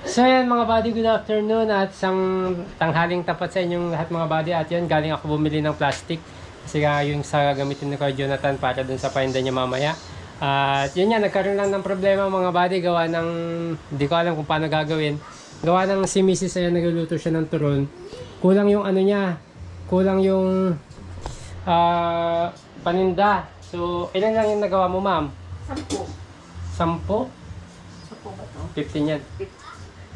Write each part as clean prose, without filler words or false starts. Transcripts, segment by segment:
So yan mga buddy, good afternoon at isang tanghaling tapat sa inyong lahat mga buddy. At yan, galing ako bumili ng plastic kasi nga yung sa gamitin ni Kuya Jonathan para dun sa painda niya mamaya. At yun yan, nagkaroon lang ng problema mga buddy, gawa ng, hindi ko alam kung paano gagawin. Gawa ng si Mrs. ayan, nagluluto siya ng turon. Kulang yung ano niya, kulang yung paninda. So, ilan lang yung nagawa mo, ma'am? 10. 10? 10 ba to? 15 yan.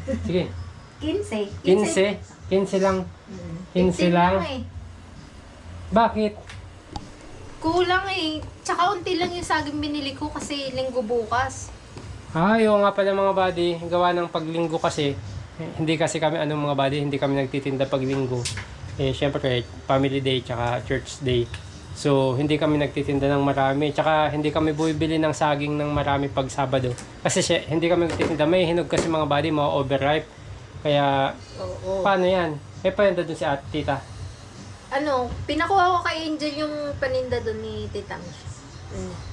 Sige. 15. 15 lang. 15 lang. eh. Bakit? Kulang eh. Tsaka unti lang yung saging binili ko kasi linggo bukas. Oo nga pala mga buddy. Gawa ng paglinggo kasi. Hindi kasi kami mga buddy, hindi kami nagtitinda paglinggo. Syempre, family day tsaka church day. So, hindi kami nagtitinda ng marami. Tsaka, hindi kami bumibili ng saging ng marami pag Sabado. Kasi hindi kami nagtitinda. May hinog kasi mga buddy, mga overripe. Kaya, Oo. paano yan? May paninda dun si ate, tita. Ano, pinakuha ko kay Angel yung paninda doon ni Tita Mish.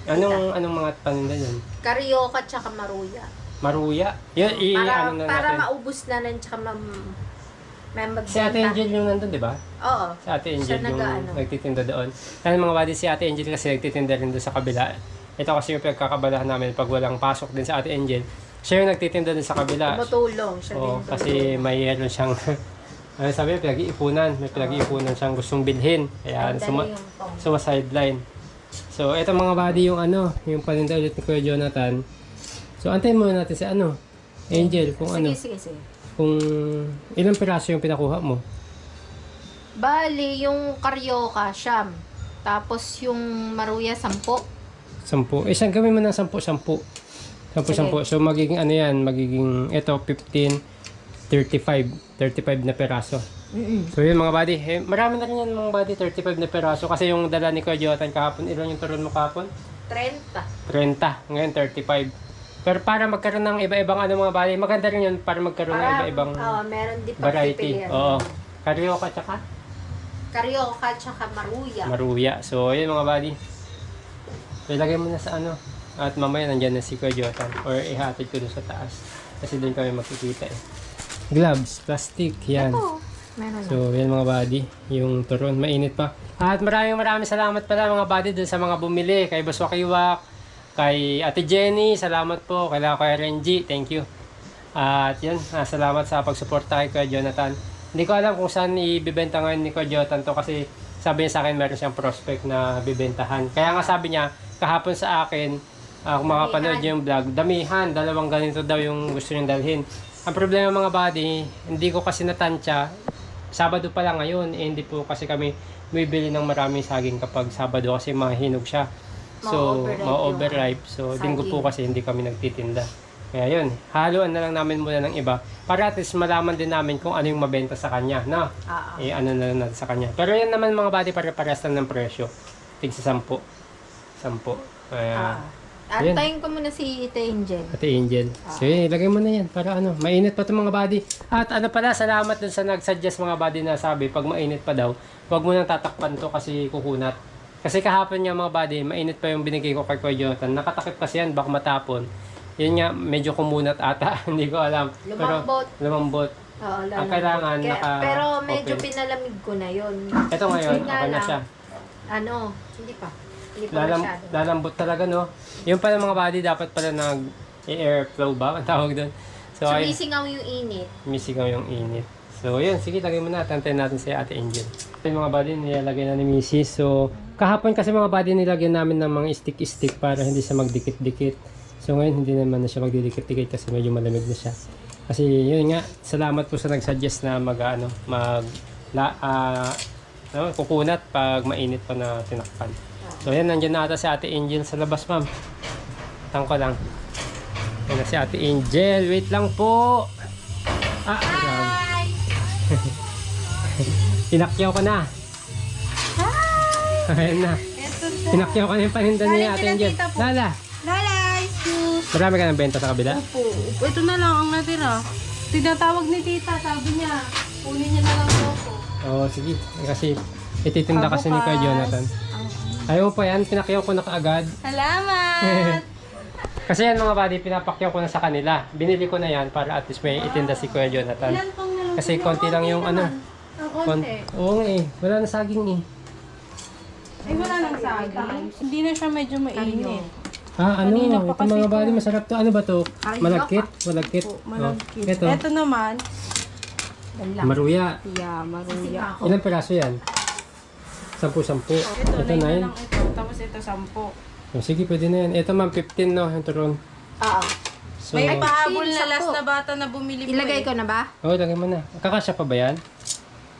Anong mga paninda dun? Karyoka tsaka maruya. Maruya? Yan, Para, ano na para natin. maubos na lang tsaka may Si Ate Angel yung nandun, di ba? Oo. Si Ate Angel Siya yung nag-ano. nagtitinda doon. Ano mga buddy, si Ate Angel kasi nagtitinda rin doon sa kabila. Ito kasi yung pinagkakabalahan namin pag walang pasok din sa Ate Angel. Siya yung nagtitinda doon sa kabila. Tumutulong siya din. Oo, kasi mayroon siyang, ano sabi, pinag-iipunan. May pinag-iipunan siyang gustong bilhin. Kaya suma-sideline. So, ito mga buddy yung yung paninda ulit ni Kuya Jonathan. So, antayin muna natin si Angel, kung Sige. kung ilang piraso yung pinakuha mo. Bali, yung karyoka, siyam. Tapos yung maruya, 10. 10. Isang gawin mo ng 10. 10. So, magiging magiging, ito, 15, 35. 35 na peraso. So, yun mga buddy. Marami na rin yan mga buddy, 35 na peraso. Kasi yung dala ni Kuya Jonathan kahapon, ilan yung turon mo kahapon? 30. 30. Ngayon, 35. Pero para magkaroon ng iba-ibang mga buddy, maganda rin yun para magkaroon ng iba-ibang meron din variety. pagpipilian. Oo. Karyoka tsaka? Karyoka tsaka maruya. Maruya. So, yun mga buddy. So, ilagay mo na sa At mamaya nandyan na si Kuya Jonathan. Or ihatid ko doon sa taas. Kasi doon kami makikita eh. Gloves, plastic, yan. Ito, meron na. So, yan mga buddy. Yung turon, mainit pa. At maraming salamat pala mga buddy doon sa mga bumili. Kay Boss Wakiwak, kay Ate Jenny, salamat po. Kay Renji, thank you. At yan, salamat sa pagsuporta kay Kuya Jonathan. Hindi ko alam kung saan ibibenta ngayon ni Kuya Jonathan to kasi sabi niya sa akin meron siyang prospect na bibentahan. Kaya nga sabi niya, kahapon sa akin, kung makapanood niyo yung vlog, damihan, 2 ganito daw yung gusto niyang dalhin. Ang problema mga buddy, hindi ko kasi natansya, Sabado pa lang ngayon, hindi po kasi kami bibili ng maraming saging kapag Sabado kasi mahinog siya. So, ma-overripe. So, linggo po kasi hindi kami nagtitinda. Kaya yun, haluan na lang namin muna ng iba para at least malaman din namin kung ano yung mabenta sa kanya, no? Ano na lang natin sa kanya. Pero yan naman mga buddy, pare-parehas lang ng presyo. Tig sa 10. 10. Kaya, Antayin ko muna si Ate Angel. Ate Angel. So yun, ilagay mo na yan para mainit pa itong mga buddy. At pala, salamat dun sa nag-suggest mga buddy na sabi, pag mainit pa daw, huwag mo nang tatakpan to kasi kukunat. Kasi kahapon nga mga buddy, mainit pa yung binigay ko kay Kuya Jonathan. Nakatakip kasi yan, baka matapon. Yun nga, medyo kumunat ata. Hindi ko alam. Lumambot. Pero, lumambot. Oo, Ang kailangan, pero medyo open. pinalamig ko na yun. Ito ngayon, Yun nga okay na lang, siya. Hindi pa. Hindi pa masyado. Lalambot talaga, no? Yung pala mga buddy, dapat pala nag-airflow ba? Ang tawag doon. So, Sumisingaw yung init. misigaw yung init. So, yun. Sige, lagay mo na. Tantayin natin si Ate Angel. Yung mga buddy, nilalagay na ni Mrs. So, kahapon kasi mga buddy, nilagyan namin ng mga stick-stick para hindi siya magdikit-dikit. So, ngayon, hindi naman na siya magdidikit-dikit kasi medyo malamig na siya. Kasi, yun nga, salamat po sa nag-suggest na kukunat pag mainit pa na tinakpan. So, yan, nandiyan na ata si Ate Angel sa labas, ma'am. Tangko lang. Yan na si Ate Angel. Wait lang po. Hi! Pinakyaw ka na. Hi! Ayan na. Pinakyaw ka na yung paninda ni Ate Angel. Lala, Lala, excuse. marami ka ng benta sa kabila? Opo. Ito na lang ang natira. Tinatawag ni tita, sabi niya, kunin niya na lang ako. Oo, sige. Kasi ititinda kasi ni Kuya Jonathan. Ayaw pa yan, pinakyaw ko na kaagad. Salamat! Kasi yan mga buddy, pinapakyaw ko na sa kanila. Binili ko na yan para at least may itinda si Kuya Jonathan. Ilan pang nalang Kasi sa'yo? konti lang yung ano. Ang konti. Oo nga eh. Wala na saging eh. Ay, wala nang saging. Hindi na siya medyo mainit. Ah, ano? Kanina pa Ito kasi mga ito. buddy, masarap to. Ano ba to? Ay, Malagkit? Malagkit. Malagkit. Oh, ito. Ito naman, Maruya. yeah, maruya. Ilang peraso yan? 10-10. Ito, Ito 9 na 9. lang ito. Tapos ito, 10. Oh, sige, pwede na yan. Ito ma'am, 15 no, yung turon. Oo. So, May pahabol na 10. last na bata na bumili po Ilagay eh. ko na ba? oh, lagay mo na. Kakasya pa ba yan?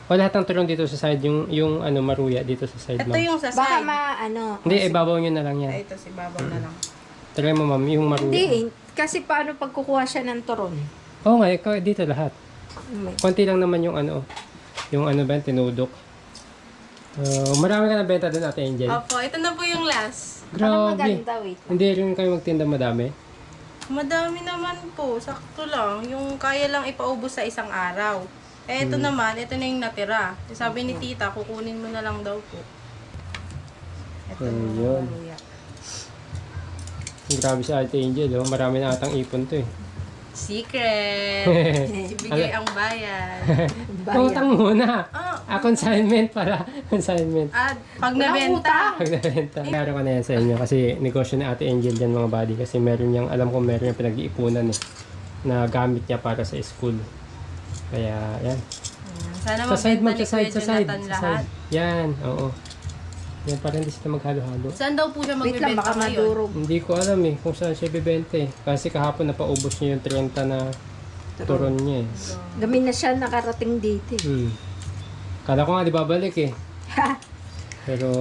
O lahat ng turon dito sa side, yung ano, maruya dito sa side, Ito ma'am? yung sa Baka side. Hindi, ibabaw nyo na lang yan. Ito si babaw na lang. Try mo ma'am, yung maruya. Hindi. Kasi paano pag kukuha siya ng turon? Oo nga, ikaw, dito lahat. May- Konti lang naman yung ano ba, yung tinudok. Marami ka na benta doon, Ate Angel. Opo, ito na po yung last. Parang Grabe. maganda, wait. Hindi rin kayo magtinda madami. Madami naman po. Sakto lang. Yung kaya lang ipaubos sa isang araw. Eh, ito naman, ito na yung natira. Sabi ni tita, kukunin mo na lang daw po. Ito Ayun. maruya. Grabe si Ate Angel, oh. Marami na atang ipon to eh. Secret! Ibigay ang bayan. Utang muna. Ah, Consignment para. Consignment. at pag Walang nabenta, Pag nabenta. Meron ko na yan sa inyo kasi negosyo ni Ate Angel yan mga buddy kasi meron niyang, alam ko meron niyang pinag-iipunan eh na gamit niya para sa school. Kaya yan. sana Sa side mabenta mo, ni sa side, Kuya sa side. Jonathan Sa lahat. side. Yan, oo. Yan, para hindi sila maghalo-halo. Saan daw po siya Wait lang, magbibenta baka ngayon? madurog. Hindi ko alam eh kung saan siya bibenta eh. Kasi kahapon napaubos niya yung 30 na turon niya eh. Gamin na siya nakarating dito. eh. Kala ko nga di babalik eh. Pero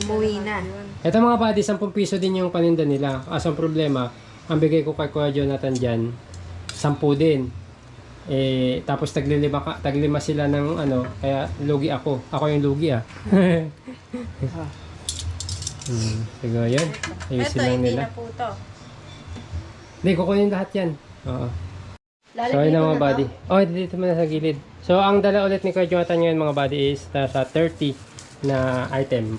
Umuwi na. eto mga buddy, 10 piso din yung paninda nila. Ang problema, ang bigay ko kay Kuya Jonathan dyan, 10 din. Eh, tapos taglima sila ng ano, kaya lugi ako. Ako yung lugi ah. Siguro yun. Ayusin Ito, lang hindi nila. na po to. Hindi, kukunin lahat yan. Oo. So, Lalagay yun ko na mga na buddy. Oh, dito muna sa gilid. So, ang dala ulit ni Kuya Jonathan ngayon mga buddy is nasa 30 na item.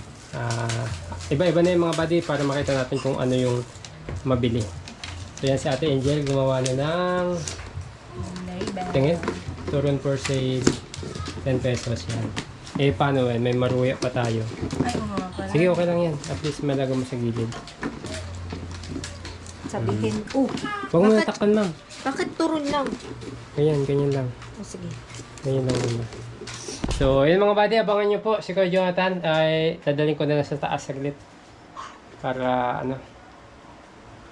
Iba-iba na yung mga buddy para makita natin kung ano yung mabili. So, yan si Ate Angel. Gumawa na ng tingin. Turon for sale. 10 pesos yan. Eh, paano yan? May maruya pa tayo. Ay, oo nga pala. Sige, okay lang yan. At least malaga mo sa gilid. sabihin. Huwag mo Bakit? natakpan, ma'am. Bakit turon lang? Ganyan lang. Sige. Ngayon lang muna. So, yun mga buddy, abangan nyo po si Kuya Jonathan ay dadaling ko na lang sa taas saglit para ano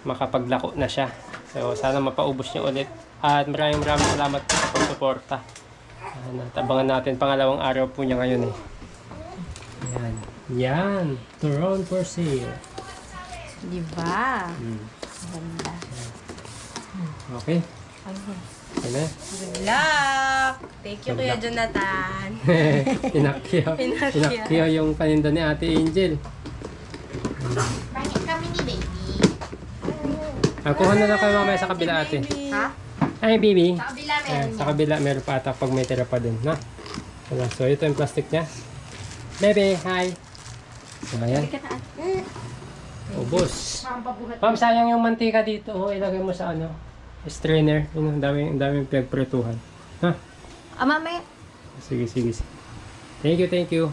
makapaglako na siya. So, sana mapaubos niyo ulit. At maraming salamat po sa pagsuporta. At abangan natin pangalawang araw po niya ngayon eh. Yan. Yan. Turon for sale. Diba? Ganda. Okay. Ayun. Yan na. Good luck! Thank you, Kuya Jonathan. Inakyaw. Inakyaw. Inakyaw yung paninda ni Ate Angel. Bakit kami ni baby? Kuha na lang kayo mamaya sa kabila ate. Ha? Ay, baby. Sa kabila Ayan, sa kabila, meron pa ata pag may tira pa din, no? Wala. So, ito yung plastic niya. Bebe, hi! So, ayan. Ubus. Ma'am, sayang yung mantika dito. Oh, ilagay mo sa ano, strainer. Yun, ang daming pinagpretuhan. Ha? Mamaya. Sige. Thank you.